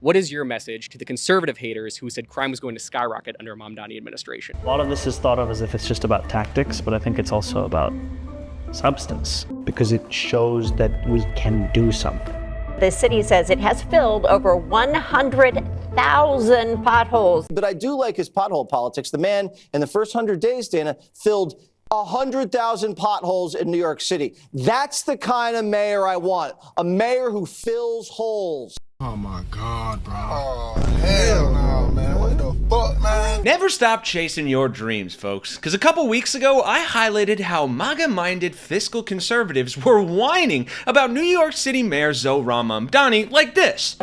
What is your message to the conservative haters who said crime was going to skyrocket under a Mamdani administration? A lot of this is thought of as if it's just about tactics, but I think it's also about substance, because it shows that we can do something. The city says it has filled over 100,000 potholes. But I do like his pothole politics. The man in the first 100 days, Dana, filled 100,000 potholes in New York City. That's the kind of mayor I want. A mayor who fills holes. Oh my God, bro. Oh, hell no, man. What the fuck, man? Never stop chasing your dreams, folks. Because a couple weeks ago, I highlighted how MAGA-minded fiscal conservatives were whining about New York City Mayor Zohran Mamdani like this.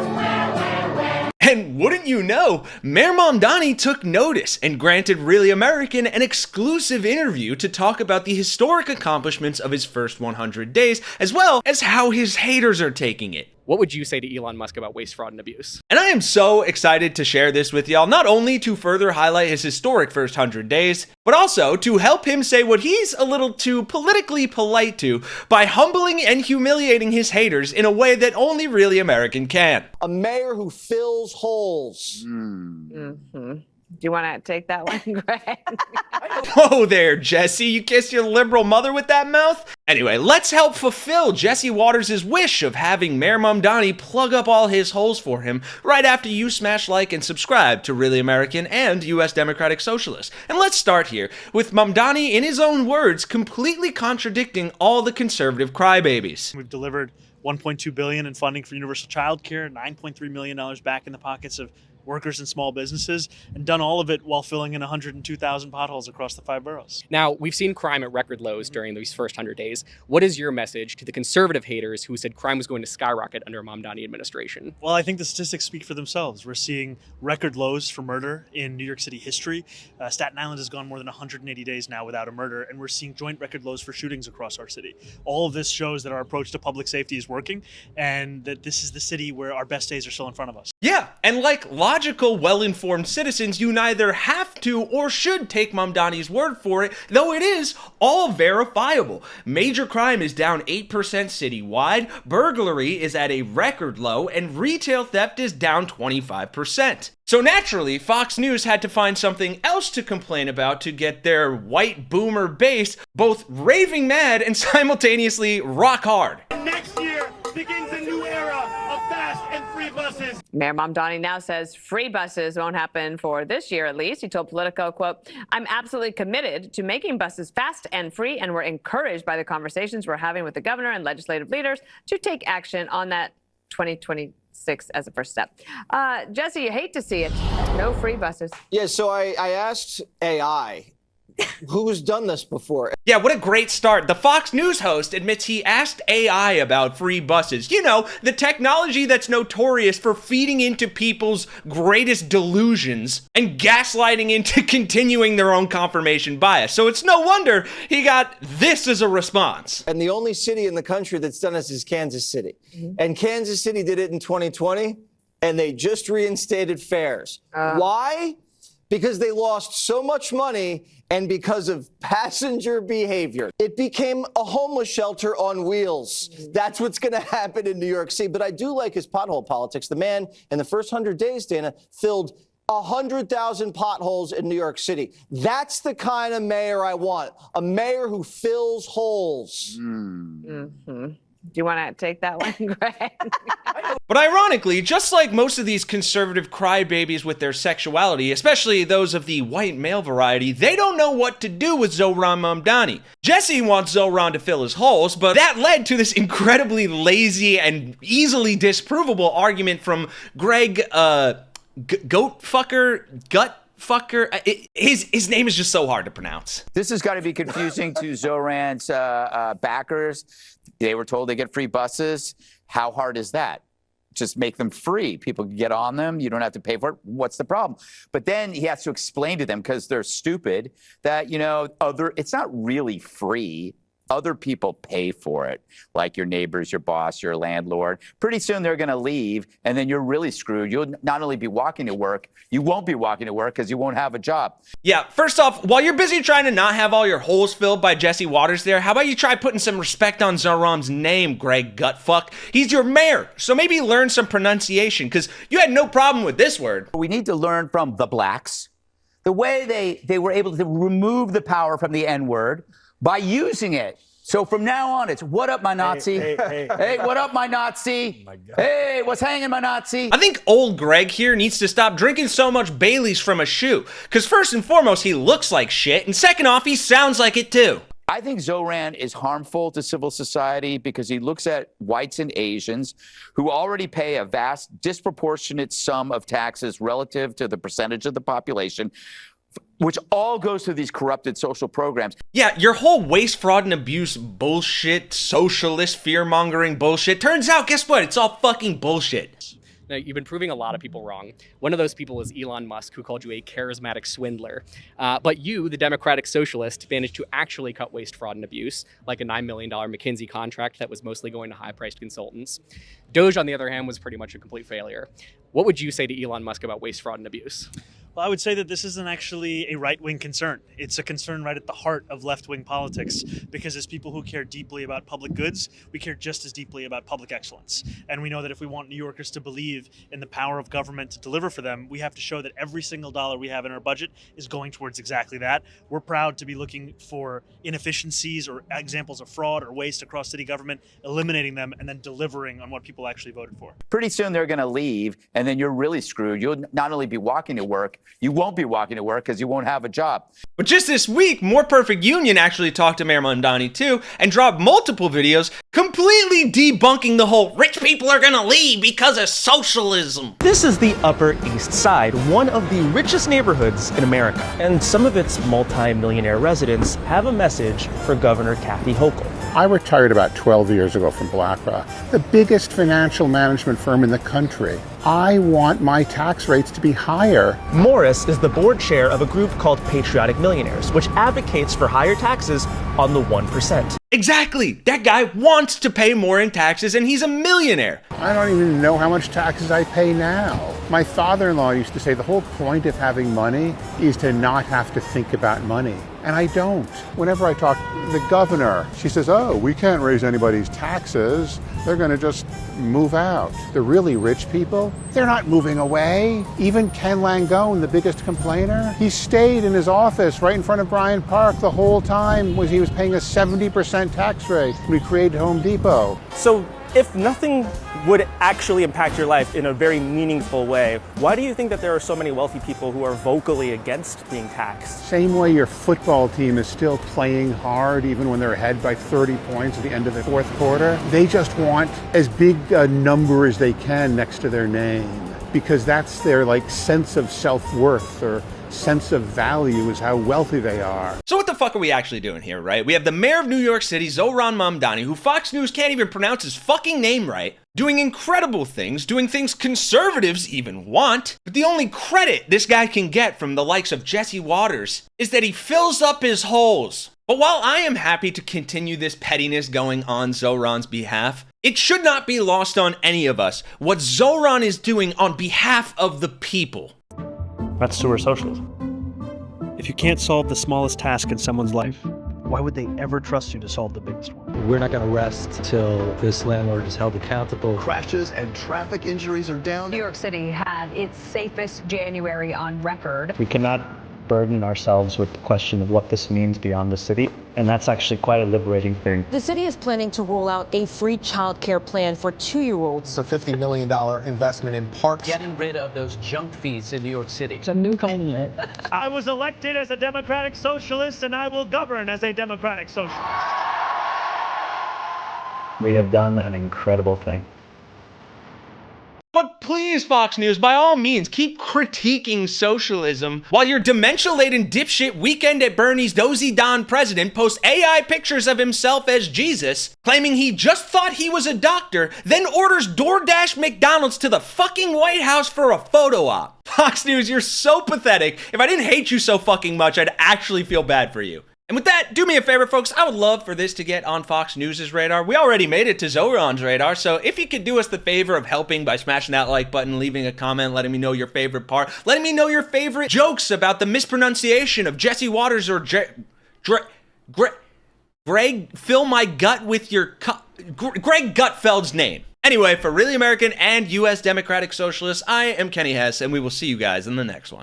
And wouldn't you know, Mayor Mamdani took notice and granted Really American an exclusive interview to talk about the historic accomplishments of his first 100 days, as well as how his haters are taking it. What would you say to Elon Musk about waste, fraud, and abuse? And I am so excited to share this with y'all, not only to further highlight his historic first 100 days, but also to help him say what he's a little too politically polite to by humbling and humiliating his haters in a way that only Really American can. A mayor who fills holes. Mm-hmm. Do you want to take that one, Greg? Whoa there, Jesse. You kissed your liberal mother with that mouth? Anyway, let's help fulfill Jesse Waters' wish of having Mayor Mamdani plug up all his holes for him right after you smash like and subscribe to Really American and U.S. Democratic Socialist. And let's start here with Mamdani, in his own words, completely contradicting all the conservative crybabies. We've delivered $1.2 billion in funding for universal child care, $9.3 million back in the pockets of workers and small businesses, and done all of it while filling in 102,000 potholes across the 5 boroughs. Now, we've seen crime at record lows during these first 100 days. What is your message to the conservative haters who said crime was going to skyrocket under a Mamdani administration? Well, I think the statistics speak for themselves. We're seeing record lows for murder in New York City history. Staten Island has gone more than 180 days now without a murder, and we're seeing joint record lows for shootings across our city. All of this shows that our approach to public safety is working, and that this is the city where our best days are still in front of us. Yeah, and like logical, well-informed citizens, you neither have to or should take Mamdani's word for it, though it is all verifiable. Major crime is down 8% citywide, burglary is at a record low, and retail theft is down 25%. So naturally, Fox News had to find something else to complain about to get their white boomer base both raving mad and simultaneously rock hard. Next year begins a new era of fast and free buses. Mayor Mamdani now says free buses won't happen for this year at least. He told Politico, quote, "I'm absolutely committed to making buses fast and free, and we're encouraged by the conversations we're having with the governor and legislative leaders to take action on that 2026 as a first step." Jesse, you hate to see it. No free buses. Yeah, so I asked AI, who's done this before? Yeah, what a great start. The Fox News host admits he asked AI about free buses. You know, the technology that's notorious for feeding into people's greatest delusions and gaslighting into continuing their own confirmation bias. So it's no wonder he got this as a response. And the only city in the country that's done this is Kansas City. And Kansas City did it in 2020, and they just reinstated fares. Why? Because they lost so much money and because of passenger behavior. It became a homeless shelter on wheels. That's what's going to happen in New York City. But I do like his pothole politics. The man in the first 100 days, Dana, filled 100,000 potholes in New York City. That's the kind of mayor I want. A mayor who fills holes. Mm-hmm. Do you want to take that one, Greg? But ironically, just like most of these conservative crybabies with their sexuality, especially those of the white male variety, they don't know what to do with Zohran Mamdani. Jesse wants Zohran to fill his holes, but that led to this incredibly lazy and easily disprovable argument from Greg, Goat Fucker, his name is just so hard to pronounce. This has got to be confusing to Zohran's backers. They were told they get free buses. How hard is that? Just make them free. People can get on them. You don't have to pay for it. What's the problem? But then he has to explain to them, because they're stupid, that, you know, it's not really free. other people pay for it, like your neighbors, your boss, your landlord. Pretty soon they're going to leave, and then you're really screwed. You'll not only be walking to work, you won't be walking to work because you won't have a job. Yeah, first off, while you're busy trying to not have all your holes filled by Jesse Waters there, how about you try putting some respect on Zohran's name, Greg Gutfuck? He's your mayor, so maybe learn some pronunciation, because you had no problem with this word. We need to learn from the blacks the way they were able to remove the power from the N-word by using it. So from now on, it's what up, my Nazi? Hey, what up, my Nazi? Oh my God. Hey, what's hanging, my Nazi? I think old Greg here needs to stop drinking so much Baileys from a shoe. Because first and foremost, he looks like shit. And second off, he sounds like it too. I think Zohran is harmful to civil society because he looks at whites and Asians who already pay a vast, disproportionate sum of taxes relative to the percentage of the population, which all goes to these corrupted social programs. Yeah, your whole waste, fraud, and abuse bullshit, socialist, fear-mongering bullshit. Turns out, guess what? It's all fucking bullshit. Now, you've been proving a lot of people wrong. One of those people is Elon Musk, who called you a charismatic swindler. But you, the Democratic Socialist, managed to actually cut waste, fraud, and abuse, like a $9 million McKinsey contract that was mostly going to high-priced consultants. Doge, on the other hand, was pretty much a complete failure. What would you say to Elon Musk about waste, fraud, and abuse? Well, I would say that this isn't actually a right-wing concern. It's a concern right at the heart of left-wing politics, because as people who care deeply about public goods, we care just as deeply about public excellence. And we know that if we want New Yorkers to believe in the power of government to deliver for them, we have to show that every single dollar we have in our budget is going towards exactly that. We're proud to be looking for inefficiencies or examples of fraud or waste across city government, eliminating them, and then delivering on what people actually voted for. Pretty soon they're going to leave, and then you're really screwed. You'll not only be walking to work, you won't be walking to work because you won't have a job. But just this week, More Perfect Union actually talked to Mayor Mamdani too and dropped multiple videos completely debunking the whole rich people are gonna leave because of socialism. This is the Upper East Side, one of the richest neighborhoods in America. And some of its multi-millionaire residents have a message for Governor Kathy Hochul. I retired about 12 years ago from BlackRock, the biggest financial management firm in the country. I want my tax rates to be higher. Morris is the board chair of a group called Patriotic Millionaires, which advocates for higher taxes on the 1%. Exactly! That guy wants to pay more in taxes and he's a millionaire. I don't even know how much taxes I pay now. My father-in-law used to say the whole point of having money is to not have to think about money. And I don't. Whenever I talk to the governor, she says, oh, we can't raise anybody's taxes. They're going to just move out. The really rich people, they're not moving away. Even Ken Langone, the biggest complainer, he stayed in his office right in front of Bryant Park the whole time when he was paying a 70% tax rate when we created Home Depot. So if nothing would actually impact your life in a very meaningful way, why do you think that there are so many wealthy people who are vocally against being taxed? Same way your football team is still playing hard even when they're ahead by 30 points at the end of the fourth quarter. They just want as big a number as they can next to their name because that's their sense of self-worth or sense of value is how wealthy they are. So what the fuck are we actually doing here, right? We have the mayor of New York City, Zohran Mamdani, who Fox News can't even pronounce his fucking name right, doing incredible things, doing things conservatives even want. But the only credit this guy can get from the likes of Jesse Waters is that he fills up his holes. But while I am happy to continue this pettiness going on Zohran's behalf, it should not be lost on any of us what Zohran is doing on behalf of the people. That's sewer socialism. If you can't solve the smallest task in someone's life, why would they ever trust you to solve the biggest one? We're not going to rest till this landlord is held accountable. Crashes and traffic injuries are down. New York City had its safest January on record. We cannot burden ourselves with the question of what this means beyond the city, and that's actually quite a liberating thing. The city is planning to roll out a free childcare plan for 2-year-olds. It's a $50 million investment in parks. Getting rid of those junk fees in New York City. It's a new continent. I was elected as a Democratic Socialist, and I will govern as a Democratic Socialist. We have done an incredible thing. But please, Fox News, by all means, keep critiquing socialism while your dementia-laden dipshit Weekend at Bernie's Dozy Don president posts AI pictures of himself as Jesus, claiming he just thought he was a doctor, then orders DoorDash McDonald's to the fucking White House for a photo op. Fox News, you're so pathetic. If I didn't hate you so fucking much, I'd actually feel bad for you. And with that, do me a favor, folks. I would love for this to get on Fox News' radar. We already made it to Zohran's radar, so if you could do us the favor of helping by smashing that like button, leaving a comment, letting me know your favorite part, letting me know your favorite jokes about the mispronunciation of Jesse Waters or Greg, fill my gut with your Greg Gutfeld's name. Anyway, for Really American and U.S. Democratic Socialists, I am Kenny Hesse, and we will see you guys in the next one.